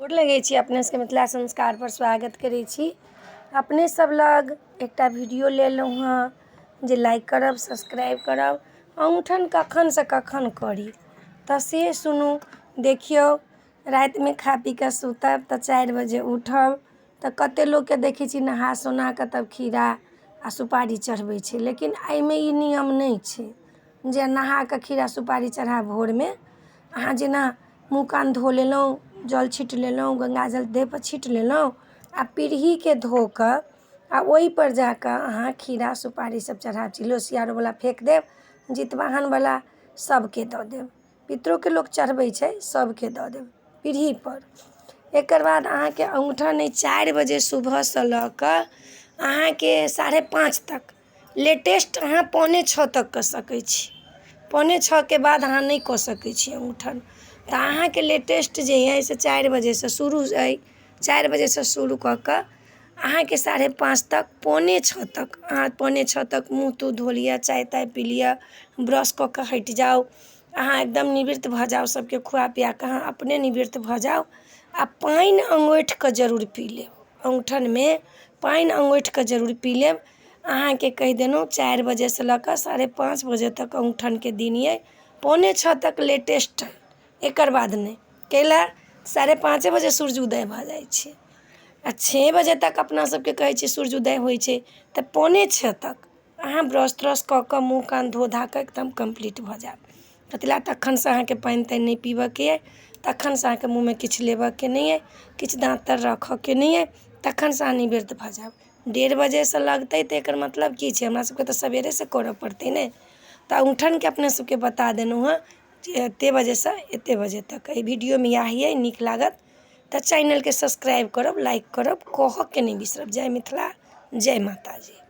गोर लगै छी अपने सबके मिथिला संस्कार पर स्वागत करै छी। अपने सब लग एकटा वीडियो लेलहुँ हँ जे लाइक करब, सब्सक्राइब करब। औंठन कखन से कखन करी तऽ से सुनू। देखियौ, रातिमे खा पी कऽ सुतब तऽ 4 बजे उठब तऽ कते लोकके देखै छी नहा सोना कऽ तब खीरा आ सुपारी चढ़बै छै, लेकिन एहिमे ई नियम नहि छै जे नहा कऽ खीरा सुपारी चढ़ाब। भोरमे अहाँ जेना मुँह कान धो लेलहुँ, जल छीट लेलहुँ, गंगाजल देहपर छीट लेलहुँ आ पीढ़ीके धो कऽ आ ओहिपर जा कऽ अहाँ खीरा सुपारी सब चढ़ाब। चिलो सियारोवला फेंक देब, जितवाहनवला सबके दऽ देब, पितरोके लोक चढ़बै छै सबके दऽ देब पीढ़ीपर। एकर बाद अहाँके औंठन अइ 4 बजे सुबहसँ लऽ कऽ अहाँके 5:30 तक, लेटेस्ट अहाँ 5:45 तक कऽ सकै छी। 5:45 बाद अहाँ नहि कऽ सकै छी औंठन। तऽ अहाँके लेटेस्ट जे अइ से 4 बजेसँ शुरू अइ। 4 बजेसँ शुरू कऽ कऽ अहाँके 5:30 तक, 5:45 तक अहाँ 5:45 तक मुँह तूँह धो लिअ, चाय ताय पी लिअ, ब्रश कऽ कऽ हटि जाउ। अहाँ एकदम निवृत्त भऽ जाउ, सबके खुआ पिआ कऽ अहाँ अपने निवृत्त भऽ जाउ आ पानि अँगोठि कऽ जरूर पी लेब। औंठनमे पानि अँगोठि कऽ जरूर पी लेब। अहाँके कहि देलहुँ 4 बजेसँ लऽ कऽ 5:30 बजे तक औंठनके दिन अइ। 5:45 तक लेटेस्ट अइ, एकर बाद नहि। कैला 5:30 बजे सूर्य उदय भऽ जाइ छै आ 6 बजे तक अपना सबके कहै छै सूर्य उदय होइ छै। तऽ 5:45 तक अहाँ ब्रश त्रश कऽ कऽ मुँह कान धो धा कऽ एकदम कम्प्लीट भऽ जायब। कथिला तखनसँ अहाँके पानि तानि नहि पीबऽके अइ, तखनसँ अहाँके मुँहमे किछु लेबऽके नहि अइ, किछु दाँत तर रखऽके नहि अइ, तखनसँ अहाँ निवृत्त भऽ जायब। 1:30 बजेसँ लगतै तऽ एकर मतलब की छै, हमरा सबके तऽ सबेरेसँ करऽ पड़तै ने। तऽ औंठनके अपने सबके बता देलहुँ हँ जे एतेक बजेसँ एतेक बजे तक। एहि वीडियोमे इएह अइ। नीक लागत तऽ चैनलके सब्सक्राइब करब, लाइक करब, कहऽके नहि बिसरब। जय मिथिला, जय माता जी।